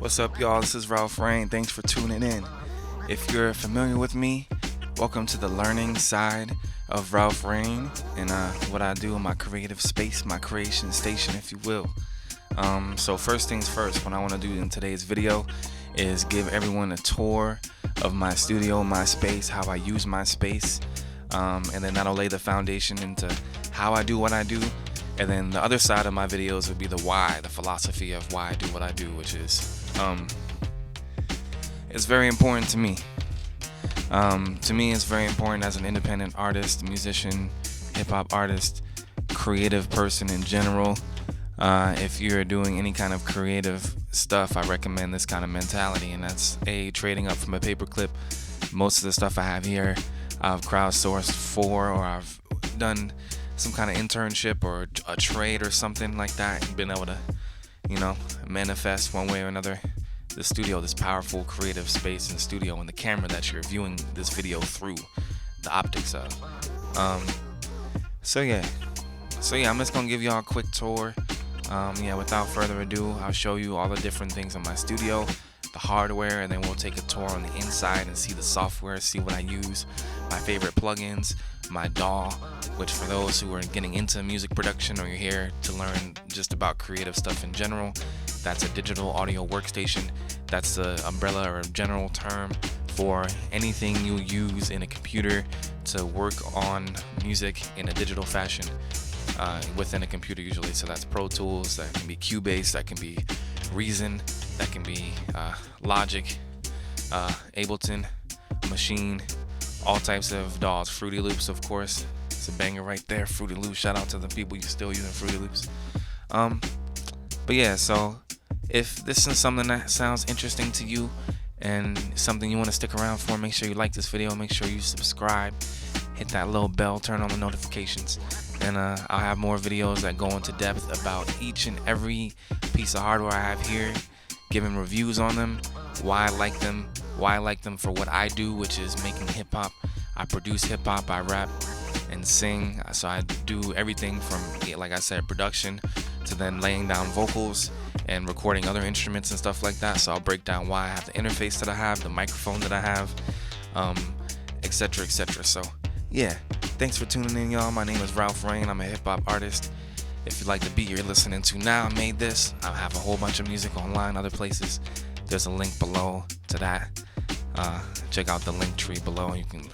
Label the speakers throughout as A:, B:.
A: What's up, y'all? This is Ralph Rain. Thanks for tuning in. If you're familiar with me, welcome to the learning side of Ralph Rain and what I do in my creative space, my creation station, if you will. So first things first, what I want to do in today's video is give everyone a tour of my studio, my space, how I use my space, and then that'll lay the foundation into how I do what I do. And then the other side of my videos would be the why, the philosophy of why I do what I do, which is it's very important to me. To me, it's very important as an independent artist, musician, hip-hop artist, creative person in general. If you're doing any kind of creative stuff, I recommend this kind of mentality, and that's trading up from a paperclip. Most of the stuff I have here, I've crowdsourced for, or I've done some kind of internship or a trade or something like that, and been able to, manifest one way or another the studio, this powerful creative space and studio, and the camera that you're viewing this video through, the optics of. So yeah, I'm just gonna give y'all a quick tour. Without further ado, I'll show you all the different things in my studio, the hardware, and then we'll take a tour on the inside and see the software, see what I use, my favorite plugins, my DAW, which for those who are getting into music production or you're here to learn just about creative stuff in general, that's a digital audio workstation. That's the umbrella or general term for anything you use in a computer to work on music in a digital fashion within a computer usually. So that's Pro Tools, that can be Cubase, that can be Reason, that can be Logic, Ableton, Machine, all types of DAWs, Fruity Loops, of course. It's a banger right there, Fruity Loops. Shout out to the people you still using Fruity Loops. But yeah, so if this is something that sounds interesting to you and something you want to stick around for, make sure you like this video, make sure you subscribe, hit that little bell, turn on the notifications, and I'll have more videos that go into depth about each and every piece of hardware I have here, giving reviews on them, why I like them for what I do, which is making hip-hop. I produce hip-hop, I rap and sing, so I do everything from, like I said, production to then laying down vocals and recording other instruments and stuff like that. So I'll break down why I have the interface that I have, the microphone that I have, etc. So yeah, thanks for tuning in, y'all. My name is Ralph Rain. I'm a hip-hop artist. If you like the beat you're listening to now, I made this. I have a whole bunch of music online, other places. There's a link below to that. Check out the link tree below. You can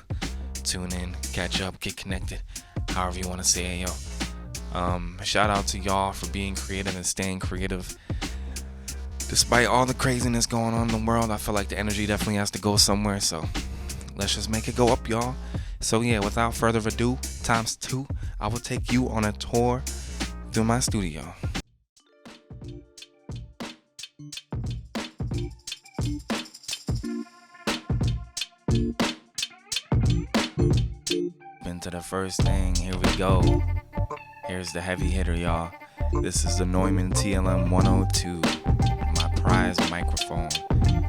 A: tune in, catch up, get connected, however you want to say it, yo. Shout out to y'all for being creative and staying creative. Despite all the craziness going on in the world, I feel like the energy definitely has to go somewhere, so let's just make it go up, y'all. So yeah, without further ado, ×2, I will take you on a tour through my studio. Into the first thing, here we go. Here's the heavy hitter, y'all. This is the Nueman TLM102, my prize microphone.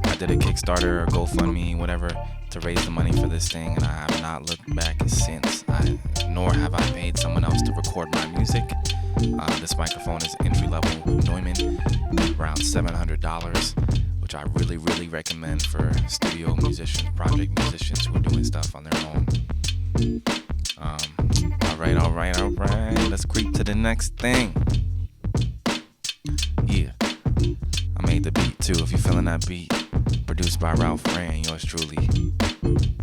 A: I did a Kickstarter or GoFundMe, whatever, to raise the money for this thing, and I have not looked back since. Nor have I paid someone else to record my music. This microphone is entry-level Neumann, around $700, which I really, really recommend for studio musicians, project musicians who are doing stuff on their own. Alright. Let's creep to the next thing. Yeah, I made the beat too. If you're feeling that beat, produced by Ralph Rain, yours truly.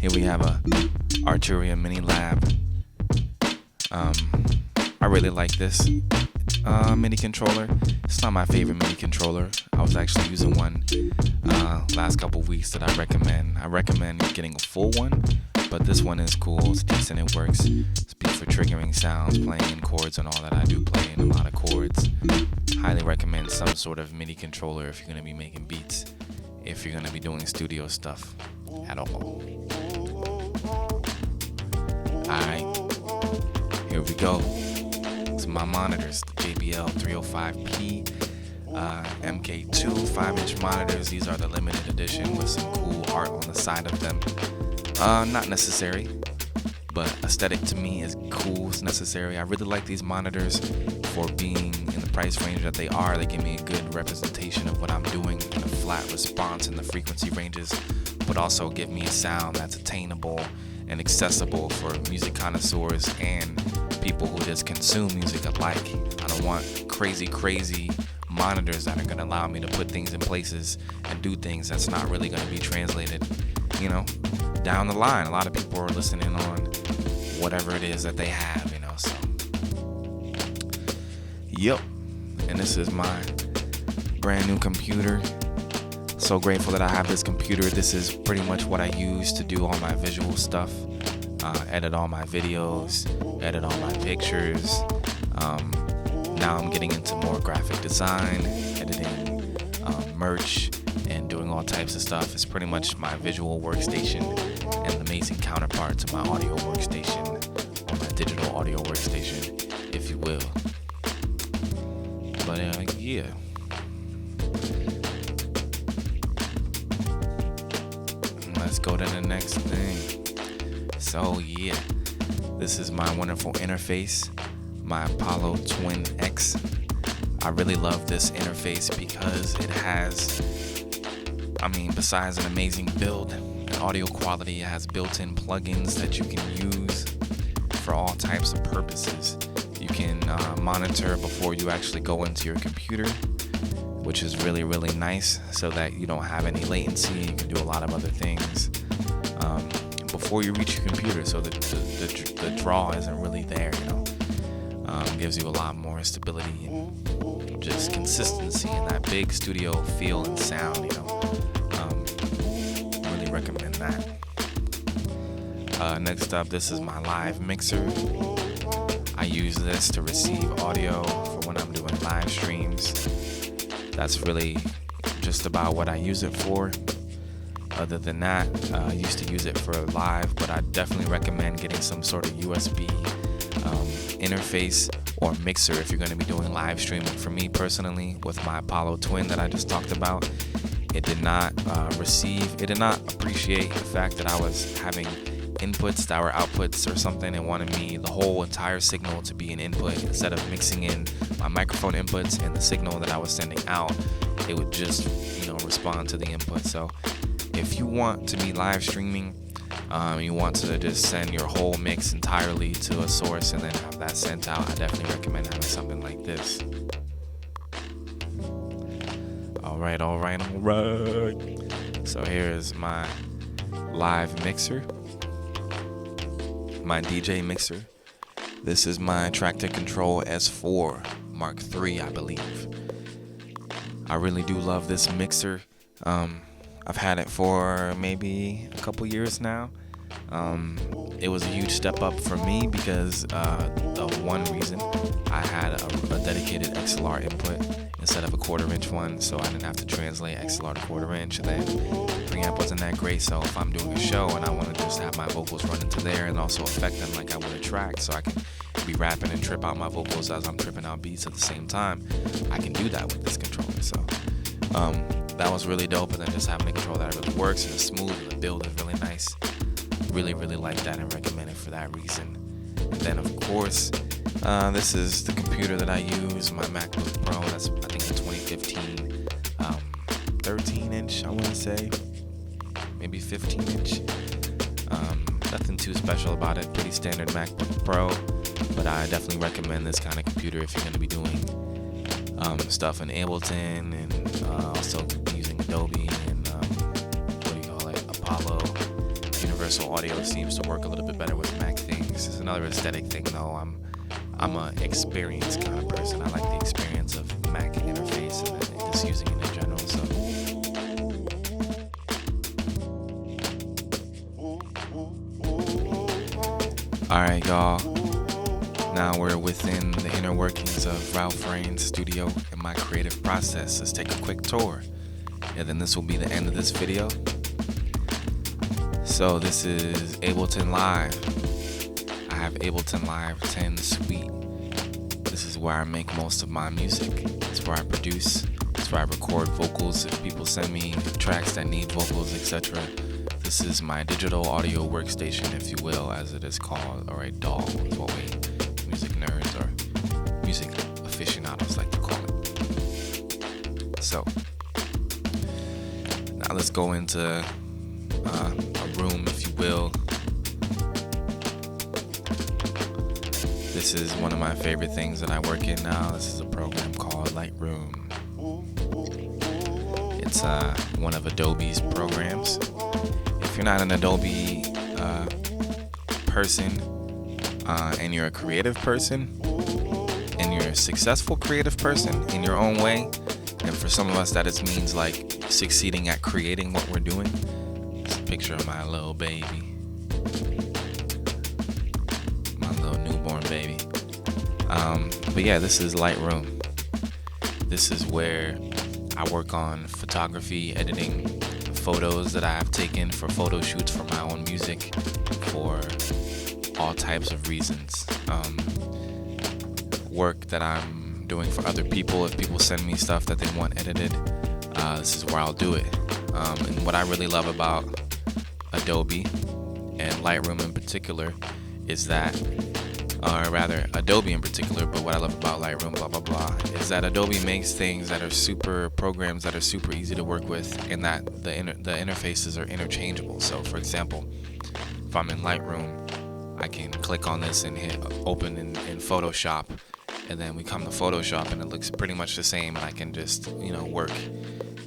A: Here we have a Arturia MINILAB. I really like this MIDI controller. It's not my favorite MIDI controller. I was actually using one last couple weeks that I recommend. I recommend getting a full one, but this one is cool. It's decent. It works. It's beat for triggering sounds, playing in chords and all that. I do play in a lot of chords. Highly recommend some sort of MIDI controller if you're going to be making beats, if you're going to be doing studio stuff at all. Alright, here we go. It's my monitors, the JBL 305P, MKII 5-inch monitors. These are the limited edition with some cool art on the side of them. Not necessary, but aesthetic to me is cool, it's necessary. I really like these monitors for being in the price range that they are. They give me a good representation of what I'm doing in a flat response in the frequency ranges, but also give me a sound that's attainable and accessible for music connoisseurs and people who just consume music alike. I don't want crazy monitors that are going to allow me to put things in places and do things that's not really going to be translated, down the line. A lot of people are listening on whatever it is that they have, so. Yep. And this is my brand new computer. So grateful that I have this computer. This is pretty much what I use to do all my visual stuff, edit all my videos, edit all my pictures. Now I'm getting into more graphic design, editing merch, and doing all types of stuff. It's pretty much my visual workstation and an amazing counterpart to my audio workstation, or my digital audio workstation, if you will. But yeah. Let's go to the next thing. So yeah, this is my wonderful interface, my Apollo Twin X. I really love this interface because it has, besides an amazing build and audio quality, it has built-in plugins that you can use for all types of purposes. You can monitor before you actually go into your computer, which is really nice, so that you don't have any latency. You can do a lot of other things before you reach your computer, so the draw isn't really there. Gives you a lot more stability and just consistency in that big studio feel and sound. Really recommend that. Next up, this is my live mixer. I use this to receive audio for when I'm doing live streams. That's really just about what I use it for. Other than that, I used to use it for live, but I definitely recommend getting some sort of USB interface or mixer if you're going to be doing live streaming. For me personally, with my Apollo Twin that I just talked about, it did not appreciate the fact that I was having inputs that were outputs or something. It wanted me, the whole entire signal, to be an input. Instead of mixing in my microphone inputs and the signal that I was sending out, it would just respond to the input. So if you want to be live streaming, you want to just send your whole mix entirely to a source and then have that sent out, I definitely recommend having something like this. All right. So here is my live mixer, my DJ mixer. This is my Tractor Control S4 Mark III, I believe. I really do love this mixer. I've had it for maybe a couple years now. It was a huge step up for me because of one reason. I had a dedicated XLR input instead of a 1/4-inch one, so I didn't have to translate XLR to 1/4-inch, and then preamp wasn't that great. So if I'm doing a show and I want to just have my vocals run into there and also affect them like I would a track, so I can be rapping and trip out my vocals as I'm tripping out beats at the same time, I can do that with this controller. So that was really dope. And then just having a controller that really works and is smooth and the build is really nice. Really like that and recommend it for that reason. And then of course, this is the computer that I use, my MacBook Pro. That's, I think, a 2015 13-inch, I want to say, maybe 15-inch. Nothing too special about it, pretty standard MacBook Pro, but I definitely recommend this kind of computer if you're going to be doing stuff in Ableton, and also using Adobe and Apollo. Universal Audio seems to work a little bit better with Mac things. It's another aesthetic thing though. I'm an experienced kind of person. I like the experience of Mac interface and just using it in general. So alright, y'all. Now we're within the inner workings of Ralph Rain's studio and my creative process. Let's take a quick tour, and then this will be the end of this video. So this is Ableton Live. I have Ableton Live 10 Suite. This is where I make most of my music. It's where I produce. It's where I record vocals if people send me tracks that need vocals, etc. This is my digital audio workstation, if you will, as it is called, or a DAW is what we music nerds or music aficionados like to call So now let's go into a room, if you will. This is one of my favorite things that I work in now. This is a program called Lightroom. It's one of Adobe's programs. If you're not an Adobe person and you're a creative person and you're a successful creative person in your own way, and for some of us that it means like succeeding at creating what we're doing. It's a picture of my little baby, my little newborn baby. But yeah, this is Lightroom. This is where I work on photography, editing photos that I have taken for photo shoots for my own music, for all types of reasons. Work that I'm doing for other people. If people send me stuff that they want edited, this is where I'll do it. And what I really love about Adobe and Lightroom in particular is that, or rather Adobe in particular, but what I love about Lightroom, blah, blah, blah, is that Adobe makes things that are super programs that are super easy to work with, and that the interfaces are interchangeable. So for example, if I'm in Lightroom, I can click on this and hit open in Photoshop, and then we come to Photoshop and it looks pretty much the same, and I can just, work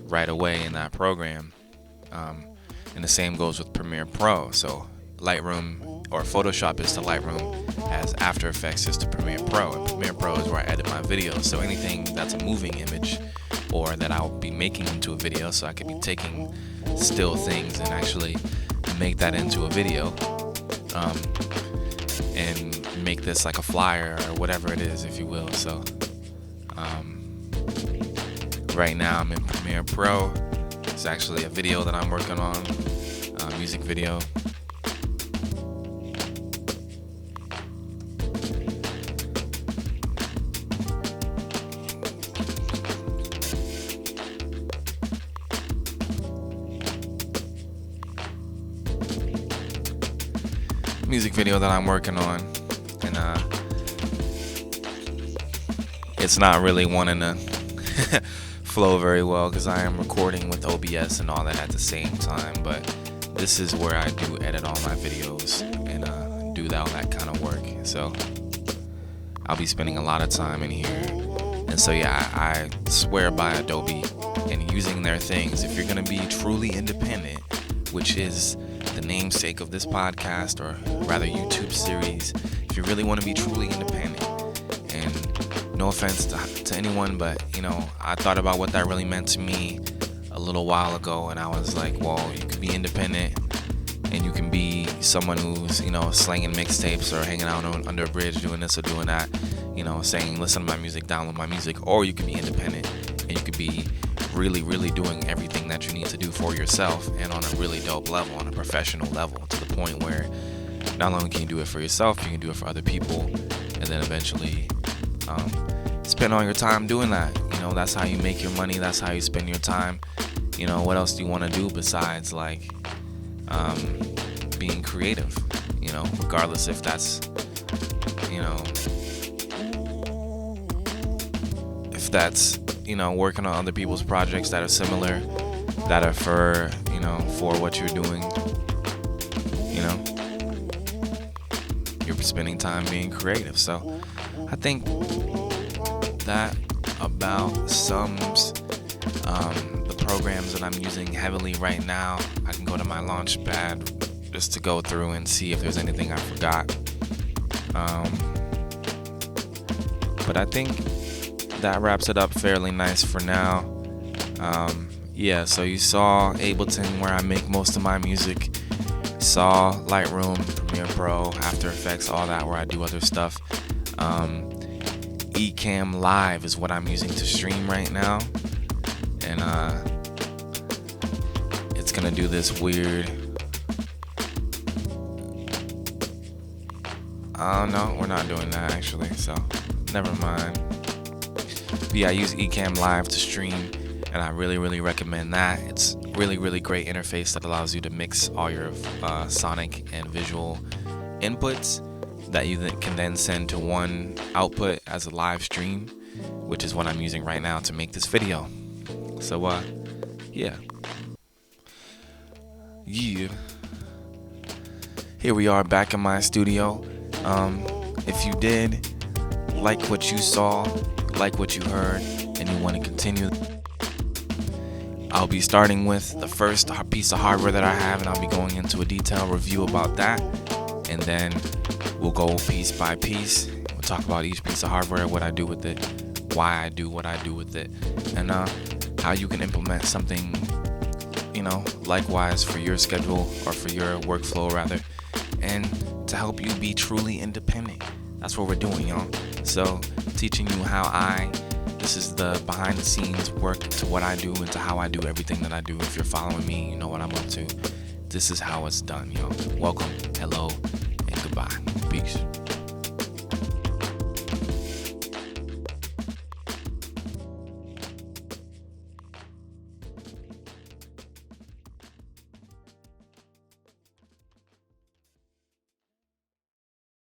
A: right away in that program. And the same goes with Premiere Pro. So Lightroom, or Photoshop is to Lightroom as After Effects is to Premiere Pro. And Premiere Pro is where I edit my videos. So anything that's a moving image or that I'll be making into a video, so I could be taking still things and actually make that into a video, and make this like a flyer or whatever it is, if you will. So right now I'm in Premiere Pro. It's actually a video that I'm working on, a music video. Music video that I'm working on, and it's not really wanting to flow very well because I am recording with OBS and all that at the same time, but this is where I do edit all my videos and do all that kind of work. So I'll be spending a lot of time in here, and so yeah, I swear by Adobe and using their things. If you're gonna be truly independent, which is the namesake of this podcast, or rather YouTube series, if you really want to be truly independent, and no offense to anyone, but I thought about what that really meant to me a little while ago, and I was like, well, you could be independent and you can be someone who's slanging mixtapes or hanging out under a bridge doing this or doing that, saying listen to my music, download my music, or you could be independent and you could be really doing everything that you need to do for yourself, and on a really dope level, on a professional level, to the point where not only can you do it for yourself, you can do it for other people, and then eventually spend all your time doing that. That's how you make your money, that's how you spend your time. What else do you want to do besides like being creative, regardless if that's working on other people's projects that are similar, that are for what you're doing. You're spending time being creative. So I think that about sums the programs that I'm using heavily right now. I can go to my Launchpad just to go through and see if there's anything I forgot. But I think that wraps it up fairly nice for now. Yeah, so you saw Ableton, where I make most of my music. Saw Lightroom, Premiere Pro, After Effects, all that, where I do other stuff. Ecamm Live is what I'm using to stream right now, and it's gonna do this weird. No, we're not doing that actually, so never mind. But yeah, I use Ecamm Live to stream, and I really recommend that. It's really great interface that allows you to mix all your sonic and visual inputs that you can then send to one output as a live stream, which is what I'm using right now to make this video. So yeah. Here we are back in my studio. If you did like what you saw, like what you heard, and you want to continue, I'll be starting with the first piece of hardware that I have, and I'll be going into a detailed review about that, and then we'll go piece by piece. We'll talk about each piece of hardware, what I do with it, why I do what I do with it, and how you can implement something, likewise for your schedule or for your workflow rather, and to help you be truly independent. That's what we're doing, y'all. So teaching you how this is the behind the scenes work to what I do and to how I do everything that I do. If you're following me, you know what I'm up to. This is how it's done, y'all. Welcome, hello, and goodbye. Peace.